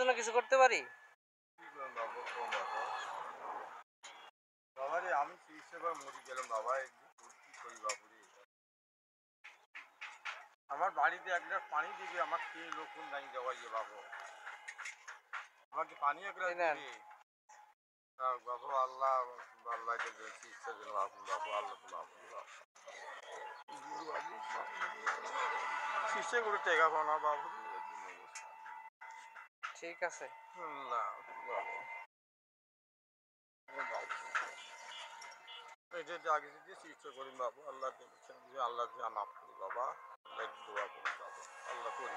জন্য কিছু করতে পারি? কি করুন বাবু, কোন বাবা? বাবা রে, আমি চিকিৎসা করে মরে গেলাম বাবা, কি করি বাবু রে? আমার বাড়িতে এক গ্লাস পানি দিবি, আমার খেয়ে লোকুন নাই দেওয়া ইয়ে বাবু, আমাকে পানি এক গ্লাস এই নেন। দিবি। বাবু আল্লাহ, আল্লাহ চিকিৎসা জন্য বাবু, বাবু আল্লাহ তো বাবু, চিকিৎসা করে টেকা পাও না বাবু। ঠিক আছে। না বাবু, বাবু এই যে আগে যে চিকিৎসা করি বাবু, আল্লাহ আল্লাহ মাফ করি বাবা, দোয়া করি বাবু, আল্লাহ করি।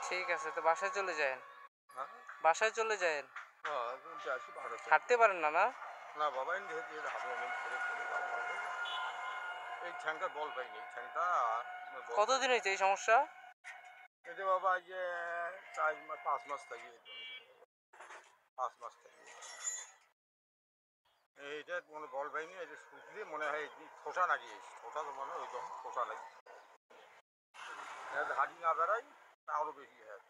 ঠিক আছে, তো বাসায় চলে যায়েন। হ্যাঁ বাসায় চলে যায়েন। হ্যাঁ, আসি ভালো। হাঁটতে পারেন না না? না বাবা, এমনি হাবো অনেক করে করে বাবা, এই ঠ্যাংটা বল পাইনি, এই ঠ্যাংটা কতদিন হয়েছে এই সমস্যা? এটা বাবা এই যে 4 মাস 5 মাস থাকি, 5 মাস থাকি এইটা কোনো বল পাইনি। এই যে শুকলি মনে হয় ঠোঁটা লাগিয়েছি, ঠোঁটা তো মনে হয় ওই তখন ঠোঁটা লাগে, হাঁড়ি না বেড়াই তা আরও বেশি হয়।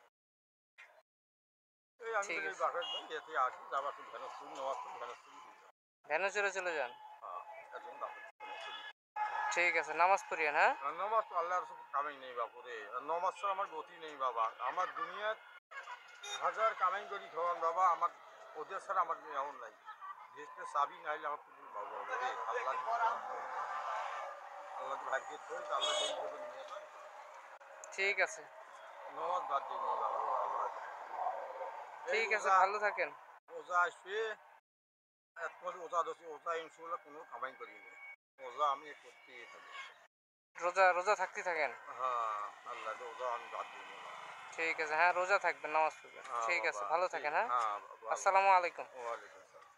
এই আমি ঠিক এই আছে, বাসায় এতে আসি, যাবার খুব ভ্যানস করি, নেওয়ার খুব ভ্যানস করি। ভ্যানে চড়ে চলে যান। হ্যাঁ, একজন বাপের ভ্যানস করি। ঠিক আছে, নামাজ পড়িয়েন। হ্যাঁ, আর নমাজ তো আল্লাহর কামাই নেই বাপুরে, নমাজ তো আমার গতি নেই বাবা, আমার দুনিয়ার হাজার কামাই করি খাওয়ান বাবা, আমার ওদের ছাড়া আমার এমন নাই, দেশকে চাবি নাইলে আমার কোনো বাবু হবে রে, আল্লাহ আল্লাহ তো ভাগ্যের থই, আল্লাহ যেই ভাবে নিয়ে যায়। ঠিক আছে। নমাজ বাদ দিই নেই বাবু আল্লাহ। এই ঠিক আছে, রোজা, ভালো থাকেন। রোজা আসবে, এক মাস ওজা ধরছি, ওজা ইনশাল্লাহ কোনো কামাই করি না, ওজা আমি করতেই থাকি। রোজা রোজা থাকতে থাকেন। হ্যাঁ, আল্লাহ ওজা আমি বাদ দিই না। ঠিক আছে, হ্যাঁ রোজা থাকবেন, নামাজ পড়বেন। হ্যাঁ ঠিক আছে, বাবা, ভালো ঠিক, থাকেন। হ্যাঁ, হ্যাঁ বাবা, আসসালামু আলাইকুম। ওয়ালাইকুম আসসালাম।